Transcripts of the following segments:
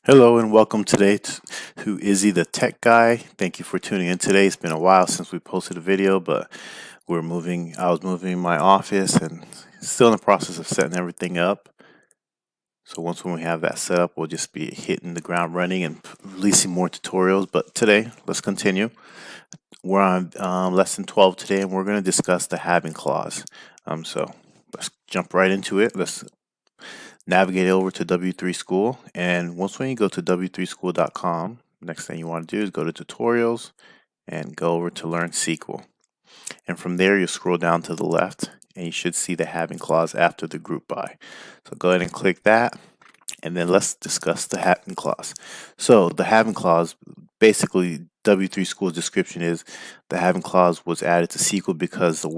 Hello and welcome today to Izzy the Tech Guy. Thank you for tuning in today. It's been a while since we posted a video, but I was moving my office and still in the process of setting everything up. So when we have that set up, we'll just be hitting the ground running and releasing more tutorials. But today, let's continue. We're on lesson 12 today, and we're going to discuss the having clause. So let's jump right into it. Let's navigate over to W3School, and when you go to w3school.com, next thing you want to do is go to tutorials and go over to learn SQL. And from there, you'll scroll down to the left and you should see the having clause after the group by. So go ahead and click that, and then let's discuss the having clause. So the having clause, basically W3School's description is the having clause was added to SQL because the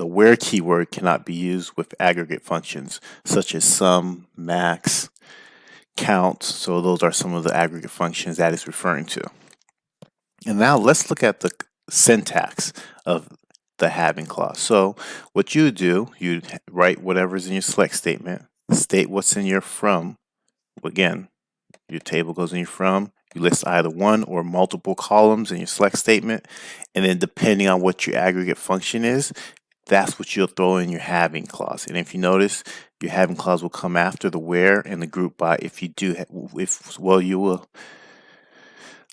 where keyword cannot be used with aggregate functions such as sum, max, count. So those are some of the aggregate functions that it's referring to. And now let's look at the syntax of the having clause. So what you do, you write whatever's in your select statement, state what's in your from. Again, your table goes in your from. You list either one or multiple columns in your select statement, and then depending on what your aggregate function is, that's what you'll throw in your having clause. And if you notice, your having clause will come after the where and the group by. If you do, you will.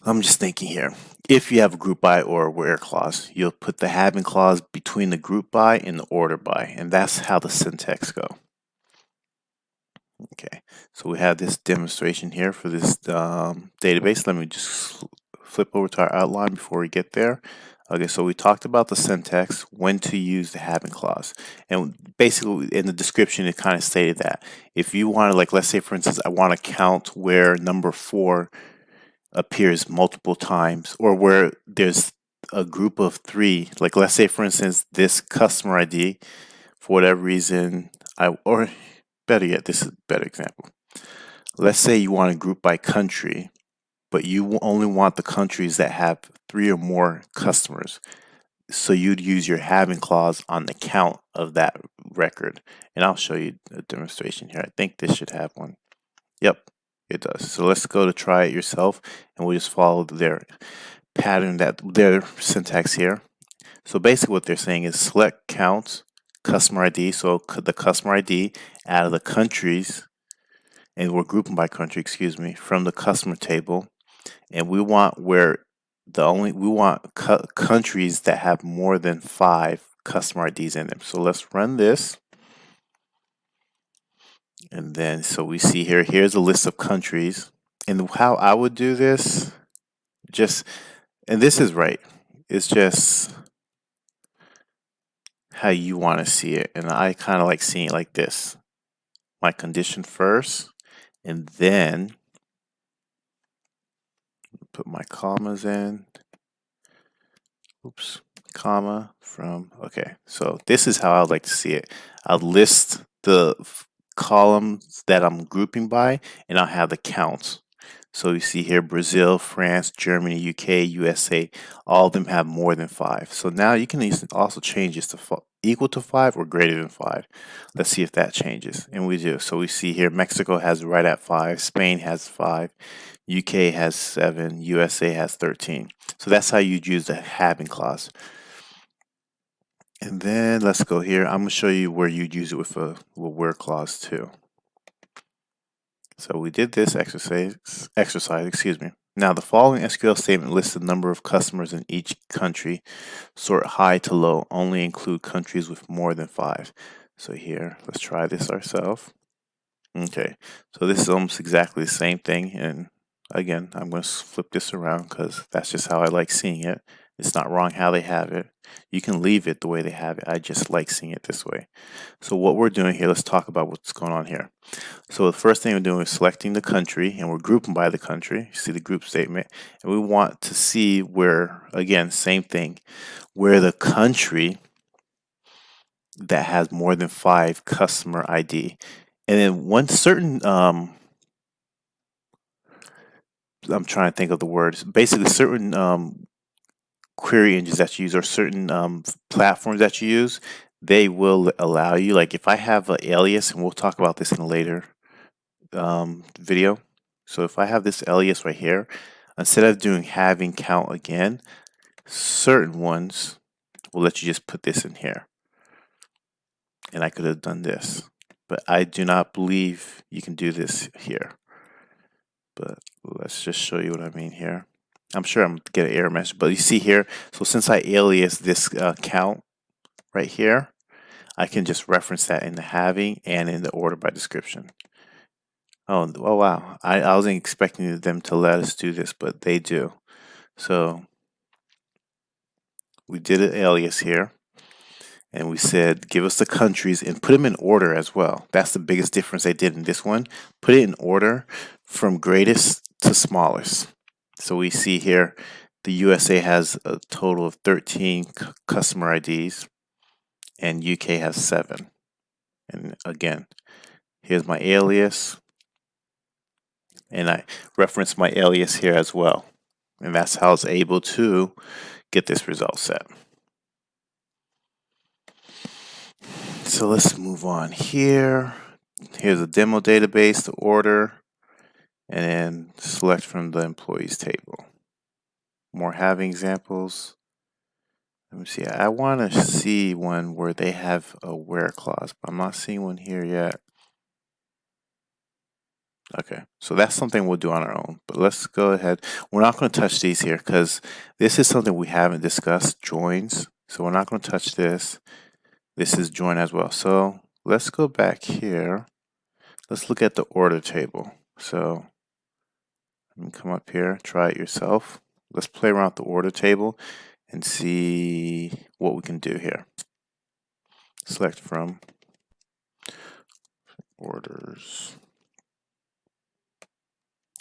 I'm just thinking here. If you have a group by or a where clause, you'll put the having clause between the group by and the order by, and that's how the syntax go. Okay, so we have this demonstration here for this database. Let me just flip over to our outline before we get there. Okay, so we talked about the syntax, when to use the having clause. And basically in the description, it kind of stated that if you want to, like, let's say for instance, I want to count where number 4 appears multiple times, or where there's a group of 3, like let's say for instance, this customer ID, for whatever reason, or better yet, this is a better example. Let's say you want to group by country, but you only want the countries that have 3 or more customers. So you'd use your having clause on the count of that record. And I'll show you a demonstration here. I think this should have one. Yep, it does. So let's go to try it yourself, and we'll just follow their pattern, their syntax here. So basically what they're saying is select counts customer ID, so the customer ID out of the countries, and we're grouping by country, excuse me, from the customer table, and we want countries that have more than 5 customer IDs in them. So let's run this, and then so we see here's a list of countries, and how I would do this, and this is right, it's just how you want to see it, and I kind of like seeing it like this: my condition first, and then put my commas in. Oops, comma from. Okay, so this is how I'd like to see it. I'll list the columns that I'm grouping by, and I'll have the counts. So you see here Brazil, France, Germany, UK, USA, all of them have more than 5. So now you can also change this to equal to 5 or greater than 5. Let's see if that changes. And we do. So we see here Mexico has right at 5, Spain has 5, UK has 7, USA has 13. So that's how you'd use the having clause. And then let's go here. I'm going to show you where you'd use it with a where clause too. So we did this exercise, excuse me. Now the following SQL statement lists the number of customers in each country. Sort high to low, only include countries with more than 5. So here, let's try this ourselves. Okay, so this is almost exactly the same thing, and again, I'm going to flip this around because that's just how I like seeing it. It's not wrong how they have it. You can leave it the way they have it. I just like seeing it this way. So what we're doing here, let's talk about what's going on here. So the first thing we're doing is selecting the country, and we're grouping by the country. You see the group statement, and we want to see where, again, same thing, where the country that has more than 5 customer ID. And then one certain I'm trying to think of the words. Basically, certain query engines that you use, or certain platforms that you use, they will allow you. Like if I have an alias, and we'll talk about this in a later video. So if I have this alias right here, instead of doing having count again, certain ones will let you just put this in here. And I could have done this, but I do not believe you can do this here. But let's just show you what I mean here. I'm sure I'm going to get an error message, but you see here, so since I alias this count right here, I can just reference that in the having and in the order by description. Oh wow. I wasn't expecting them to let us do this, but they do. So we did an alias here, and we said give us the countries and put them in order as well. That's the biggest difference they did in this one. Put it in order from greatest to smallest. So we see here the USA has a total of 13 customer IDs and UK has 7. And again, here's my alias, and I reference my alias here as well. And that's how I was able to get this result set. So let's move on here. Here's a demo database to order, and then select from the employees table. More having examples. Let me see. I want to see one where they have a where clause, but I'm not seeing one here yet. Okay, so that's something we'll do on our own, but let's go ahead. We're not going to touch these here because this is something we haven't discussed, joins. So we're not going to touch this. This is join as well. So let's go back here. Let's look at the order table. So let me come up here, try it yourself. Let's play around with the order table and see what we can do here. Select from orders.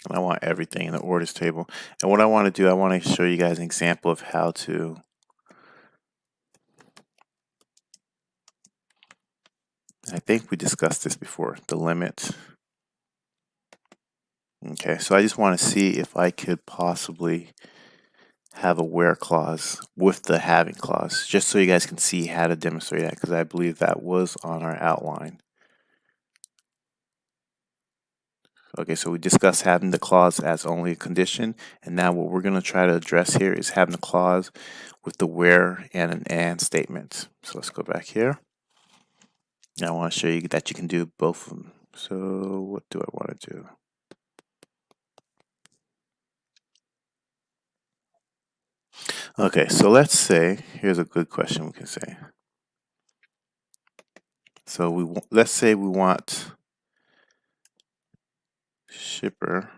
And I want everything in the orders table. And what I want to do, I want to show you guys an example of how to I think we discussed this before, the limit. Okay, so I just want to see if I could possibly have a where clause with the having clause, just so you guys can see how to demonstrate that, because I believe that was on our outline. Okay, so we discussed having the clause as only a condition, and now what we're going to try to address here is having the clause with the where and an and statement. So let's go back here. Now I want to show you that you can do both of them. So what do I want to do? Okay, so let's say, here's a good question we can say. So let's say we want shipper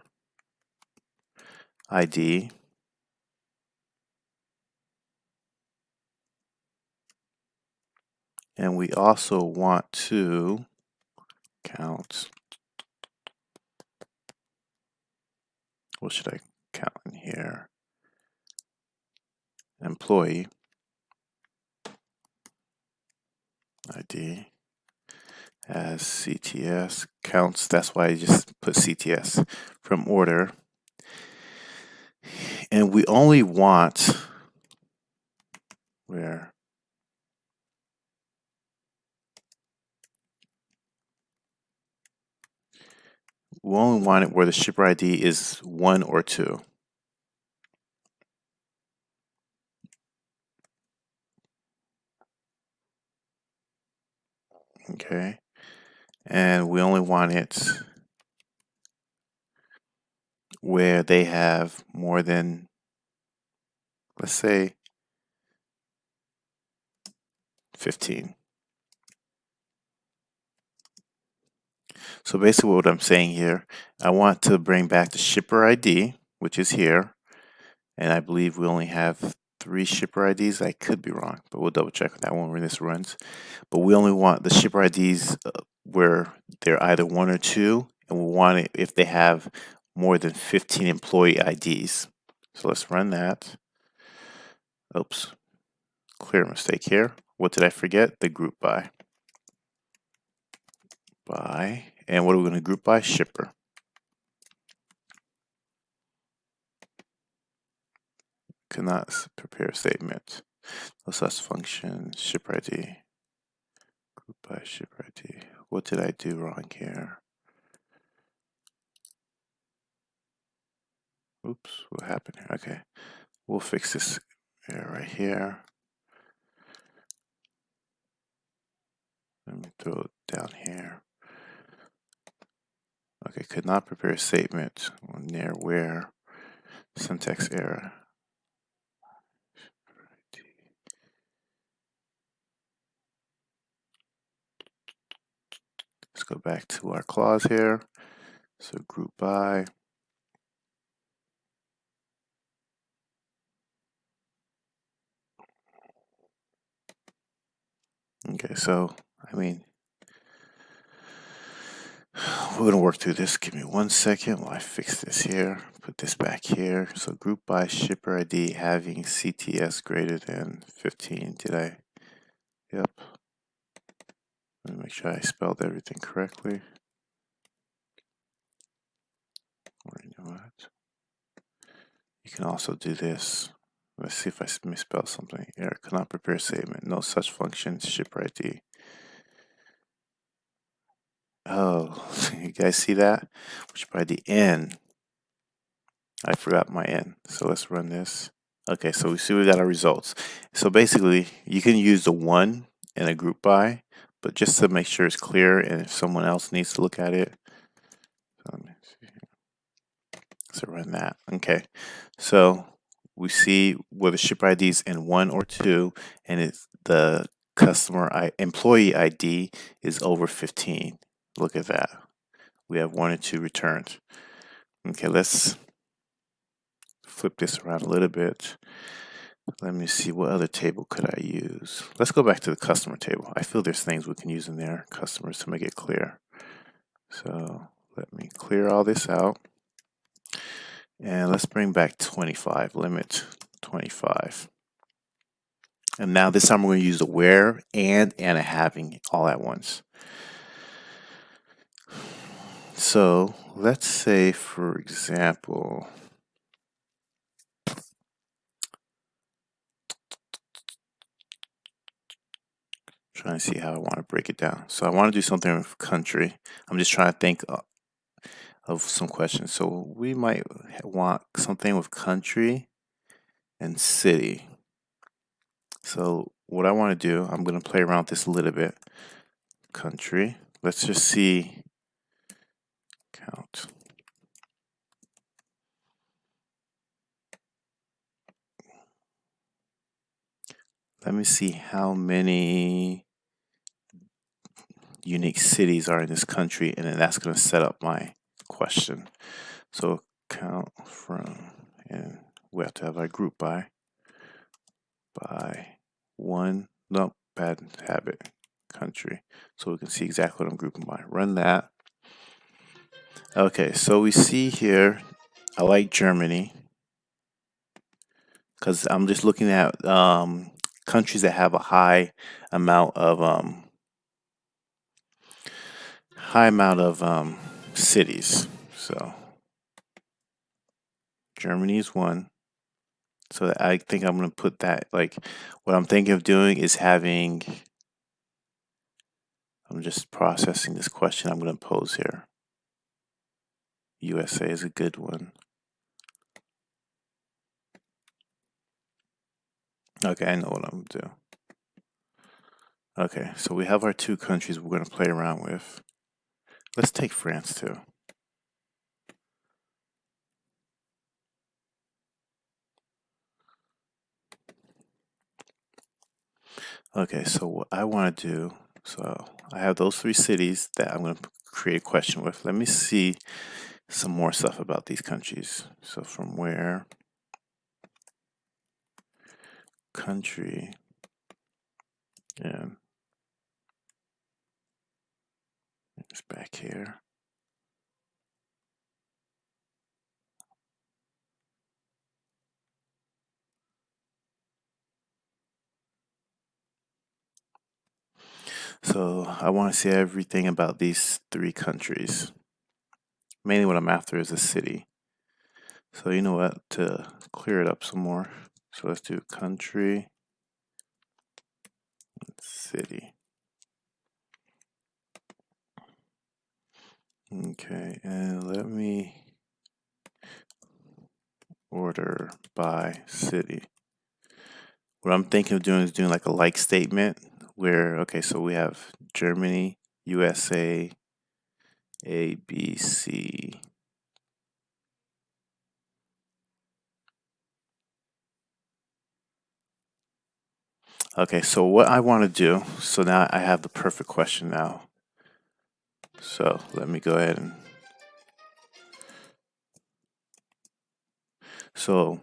ID and we also want to count, what should I count in here? Employee ID as CTS counts. That's why I just put CTS from order. And we only want where we only want it where the shipper ID is 1 or 2. Okay. And we only want it where they have more than, let's say, 15. So basically what I'm saying here, I want to bring back the shipper ID, which is here, and I believe we only have 3 shipper IDs. I could be wrong, but we'll double check that one when this runs. But we only want the shipper IDs where they're either 1 or 2, and we want it if they have more than 15 employee IDs. So let's run that. Oops, clear mistake here. What did I forget? The group by. And what are we going to group by? Shipper. Cannot prepare a statement. Let's function shipper ID. Group by shipper ID. What did I do wrong here? Oops, what happened here? Okay, we'll fix this error right here. Let me throw it down here. Okay, could not prepare a statement on near where syntax error. Let's go back to our clause here. So group by. Okay, so I mean, we're going to work through this. Give me 1 second while I fix this here. Put this back here. So group by shipper ID having CTS greater than 15. Did I? Yep. Let me make sure I spelled everything correctly. Or you know what? You can also do this. Let's see if I misspelled something. Error cannot prepare a statement. No such function. Shipper ID. Oh, you guys see that? Shipper ID N. I forgot my N. So let's run this. Okay, so we see we got our results. So basically, you can use the 1 in a group by, but just to make sure it's clear and if someone else needs to look at it. Let me see. So run that. Okay, so we see whether shipper ID is in 1 or 2, and it's the employee ID is over 15. Look at that. We have 1 and 2 returned. Okay, let's flip this around a little bit. Let me see, what other table could I use? Let's go back to the customer table. I feel there's things we can use in there, customers, to make it clear. So let me clear all this out. And let's bring back 25, limit 25. And now this time we're going to use the where and a having all at once. So let's say, for example, trying to see how I want to break it down. So I want to do something with country. I'm just trying to think of some questions. So we might want something with country and city. So what I want to do, I'm going to play around with this a little bit. Country. Let's just see. Count. Let me see how many unique cities are in this country, and then that's going to set up my question. So count from, and we have to have our group by 1. Nope, bad habit. Country. So we can see exactly what I'm grouping by. Run that. Okay, so we see here, I like Germany because I'm just looking at countries that have a high amount of cities. So Germany is 1. So I think I'm going to put that, like, what I'm thinking of doing is having, I'm just processing this question I'm going to pose here. USA is a good one. Okay, I know what I'm going to do. Okay, so we have our 2 countries we're going to play around with. Let's take France too. Okay, so what I want to do, so I have those 3 cities that I'm going to create a question with. Let me see some more stuff about these countries. So from where, country, and it's back here. So I want to see everything about these 3 countries. Mainly what I'm after is a city. So you know what, to clear it up some more. So let's do country, city. Okay, and let me order by city. What I'm thinking of doing is doing like a like statement where, okay, so we have Germany, USA, A, B, C. Okay, so what I want to do, so now I have the perfect question now. So let me go ahead and, so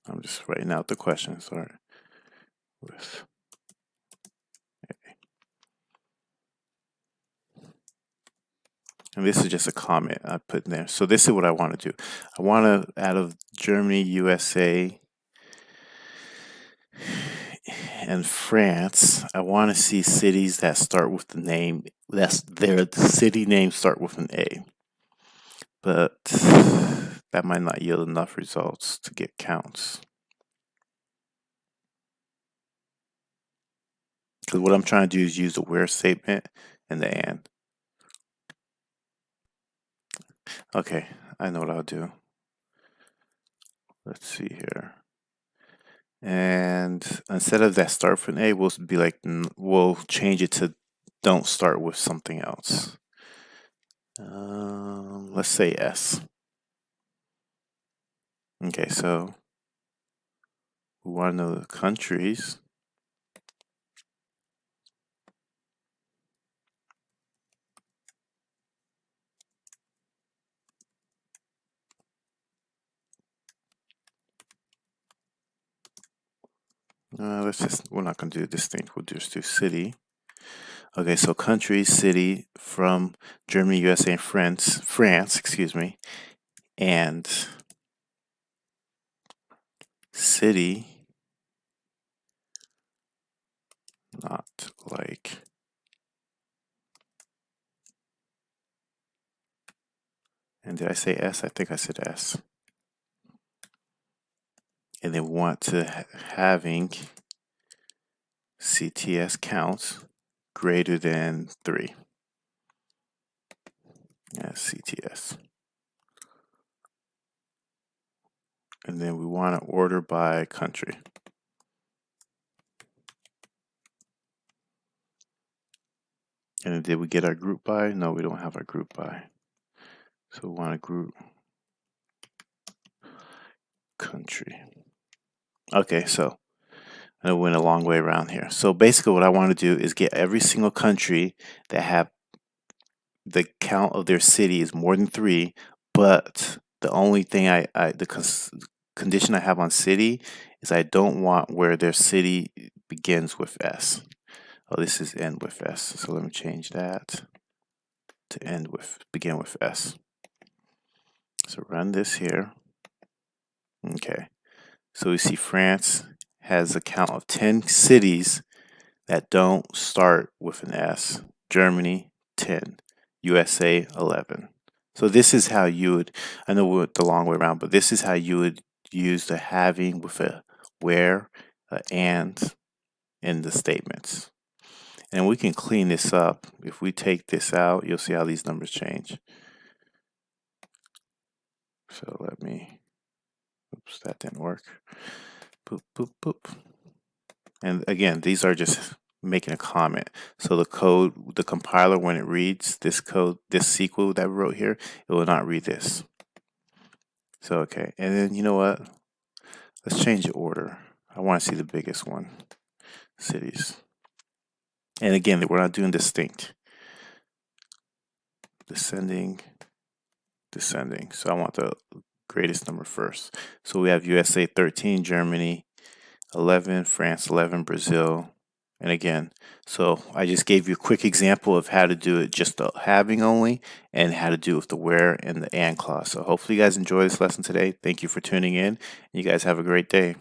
I'm just writing out the question, sorry. With and this is just a comment I put in there. So this is what I want to do. I want to, out of Germany, USA, and France, I want to see cities that start with the name, that's their city names start with an A. But that might not yield enough results to get counts. Because what I'm trying to do is use the where statement and the and. Okay, I know what I'll do. Let's see here. And instead of that start with an A, we'll be like, we'll change it to don't start with something else. Let's say S. Okay, so we want to know the countries. We're not going to do distinct, we'll just do city. Okay, so country, city from Germany, USA, and France, excuse me, and city, not like, and did I say S? I think I said S. And then we want to having CTS counts greater than 3. CTS. And then we want to order by country. And then did we get our group by? No, we don't have our group by. So we want to group country. Okay, so I went a long way around here. So basically what I want to do is get every single country that have the count of their city is more than 3, but the only thing the condition I have on city is I don't want where their city begins with S. Oh, this is end with S. So let me change that to begin with S. So run this here. Okay. So we see France has a count of 10 cities that don't start with an S. Germany, 10. USA, 11. So this is how you would, I know we went the long way around, but this is how you would use the having with a where, and in the statements. And we can clean this up. If we take this out, you'll see how these numbers change. So let me, oops, that didn't work. Boop, boop, boop. And again, these are just making a comment. So the code, the compiler, when it reads this code, this SQL that we wrote here, it will not read this. So, okay. And then, you know what? Let's change the order. I want to see the biggest one, cities. And again, we're not doing distinct. Descending, descending. So I want the greatest number first. So we have USA 13, Germany 11, France 11, Brazil. And again, so I just gave you a quick example of how to do it just the having only and how to do it with the where and the and clause. So hopefully you guys enjoy this lesson today. Thank you for tuning in. You guys have a great day.